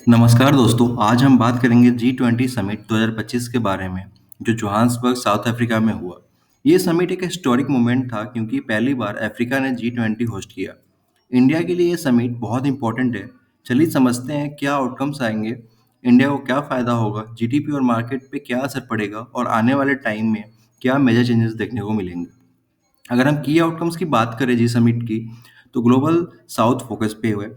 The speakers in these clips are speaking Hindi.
नमस्कार दोस्तों, आज हम बात करेंगे G20 समिट 2025 के बारे में, जो जोहान्सबर्ग, साउथ अफ्रीका में हुआ। ये समिट एक हिस्टोरिक मोमेंट था क्योंकि पहली बार अफ्रीका ने G20 होस्ट किया। इंडिया के लिए ये समिट बहुत इंपॉर्टेंट है। चलिए समझते हैं क्या आउटकम्स आएंगे, इंडिया को क्या फ़ायदा होगा, जीडीपी और मार्केट पे क्या असर पड़ेगा और आने वाले टाइम में क्या मेजर चेंजेस देखने को मिलेंगे। अगर हम की आउटकम्स की बात करें जी समिट की, तो ग्लोबल साउथ फोकस पे हुए।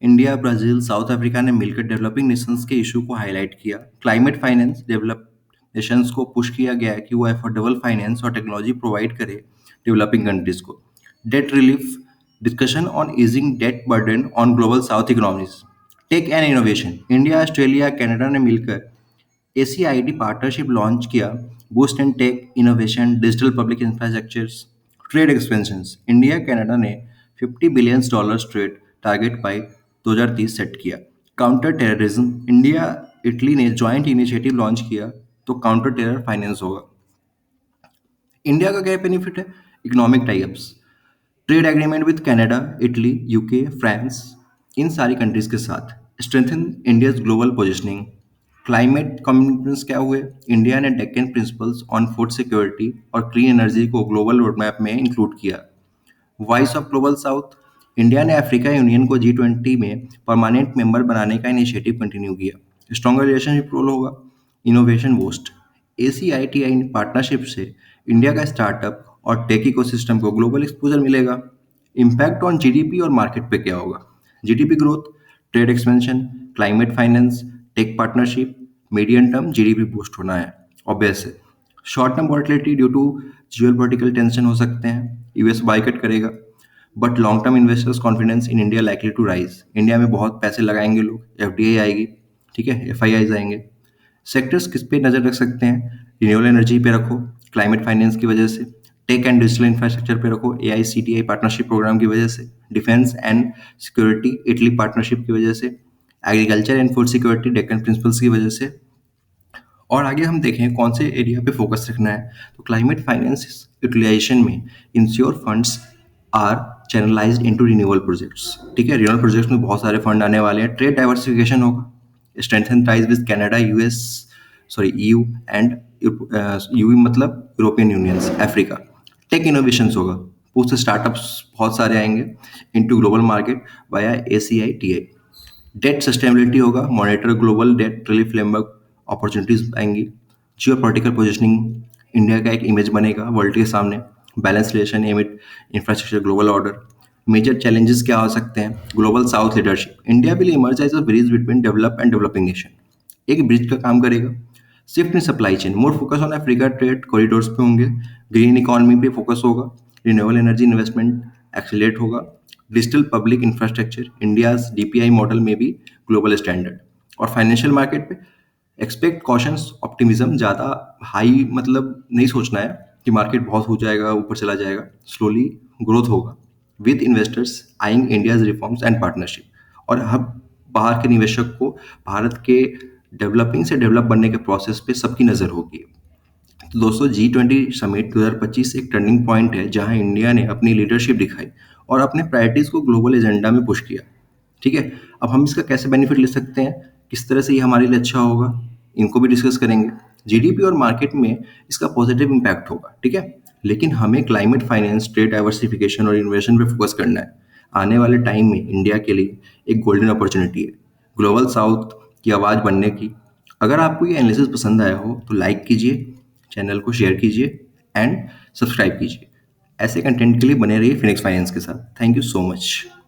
इंडिया, ब्राजील, साउथ अफ्रीका ने मिलकर डेवलपिंग नेशंस के इशू को हाईलाइट किया। क्लाइमेट फाइनेंस डेवलप नेशंस को पुश किया गया है कि वो अफोर्डेबल फाइनेंस और टेक्नोलॉजी प्रोवाइड करे डेवलपिंग कंट्रीज को। Debt relief discussion on easing debt burden on Global South economies. Tech and innovation, India, Australia, Canada ने मिलकर ACID पार्टनरशिप लॉन्च किया। Boost in tech innovation, digital public infrastructures, trade expansions. India Canada ने $50 billion trade target bye 2030 set किया। काउंटर टेररिज्म, इंडिया इटली ने जॉइंट इनिशिएटिव लॉन्च किया, तो काउंटर टेरर फाइनेंस होगा। इंडिया का क्या बेनिफिट है? Economic types, trade agreement with Canada, Italy, UK, France, इन सारी कंट्रीज के साथ। Strengthen India's global positioning. Climate commitments क्या हुए? इंडिया ने Deccan principles on food security और क्लीन एनर्जी को ग्लोबल रोडमैप में इंक्लूड किया। Voice of global south, India ने अफ्रीका यूनियन को G20 में परमानेंट मेंबर बनाने का इनिशिएटिव कंटिन्यू किया। स्ट्रॉन्गर रिलेशनशिप रोल होगा। इनोवेशन बूस्ट, ACITI पार्टनरशिप से इंडिया का स्टार्टअप और टेक इकोसिस्टम को ग्लोबल एक्सपोजर मिलेगा। इम्पैक्ट ऑन जीडीपी और मार्केट पे क्या होगा? GDP growth, trade expansion, climate finance, tech partnership, medium term GDP boost होना है, ऑब्वियस है। Short term volatility due to geopolitical tension हो सकते हैं, यूएस बाइकट करेगा, but long term investors confidence in India likely to rise. India में बहुत पैसे लगाएंगे लोग, एफडीआई आएगी, ठीक है, एफआईआईज आएंगे। सेक्टर्स किस पे नज़र रख सकते हैं? रिन्यूएबल एनर्जी पे रखो, क्लाइमेट फाइनेंस की वजह से। टेक एंड डिजिटल इंफ्रास्ट्रक्चर पे रखो, AICTI पार्टनरशिप प्रोग्राम की वजह से। Defence and security, Italy partnership की वजह से। Agriculture and food security, Deccan principles की वजह से। और आगे हम देखें कौन से एरिया पे फोकस रखना है, तो क्लाइमेट फाइनेंस यूटिलाइजेशन में ensure funds are channelized into renewable projects, ठीक है। रिन्यूएबल प्रोजेक्ट्स में बहुत सारे फंड आने वाले हैं। ट्रेड डाइवर्सिफिकेशन होगा, strengthen ties with Canada, US, sorry EU and EU मतलब European unions, Africa. Tech innovations होगा, उससे स्टार्टअप्स बहुत सारे आएंगे into global market via ACITI। Debt sustainability होगा, monitor global debt relief framework, opportunities आएंगी। जियो पोलिटिकल पोजिशनिंग, इंडिया का एक इमेज बनेगा वर्ल्ड के सामने। Balance relation amid infrastructure global order. Major challenges क्या हो सकते हैं? Global South leadership, India will emerge as a bridge between develop and developing nation, एक ब्रिज का काम करेगा। Shift in supply chain, more focus on Africa, trade corridors पे होंगे। ग्रीन इकोनॉमी पे फोकस होगा। रिन्यूएबल एनर्जी इन्वेस्टमेंट एक्सीलरेट होगा। Digital public infrastructure, India's DPI model में भी ग्लोबल स्टैंडर्ड। और फाइनेंशियल मार्केट पे एक्सपेक्ट कॉशंस ऑप्टिमिज्म, ज़्यादा हाई मतलब नहीं सोचना है कि मार्केट बहुत हो जाएगा, ऊपर चला जाएगा। स्लोली ग्रोथ होगा with investors eyeing India's reforms and partnership. और हम बाहर के निवेशक को भारत के डेवलपिंग से डेवलप बनने के प्रोसेस पे सबकी नज़र होगी। तो दोस्तों, G20 समिट 2025 एक टर्निंग पॉइंट है जहां इंडिया ने अपनी लीडरशिप दिखाई और अपने प्रायोरिटीज को ग्लोबल एजेंडा में पुश किया, ठीक है। अब हम इसका कैसे बेनिफिट ले सकते हैं, किस तरह से ये हमारे लिए अच्छा होगा, इनको भी डिस्कस करेंगे। जीडीपी और मार्केट में इसका पॉजिटिव इम्पैक्ट होगा, ठीक है। लेकिन हमें क्लाइमेट फाइनेंस, ट्रेड डाइवर्सिफिकेशन और इन्वेस्टमेंट पे फोकस करना है। आने वाले टाइम में इंडिया के लिए एक गोल्डन अपॉर्चुनिटी है ग्लोबल साउथ की आवाज़ बनने की। अगर आपको ये एनालिसिस पसंद आया हो तो लाइक कीजिए, चैनल को शेयर कीजिए एंड सब्सक्राइब कीजिए। ऐसे कंटेंट के लिए बने रहिए फिनिक्स फाइनेंस के साथ। Thank you so much.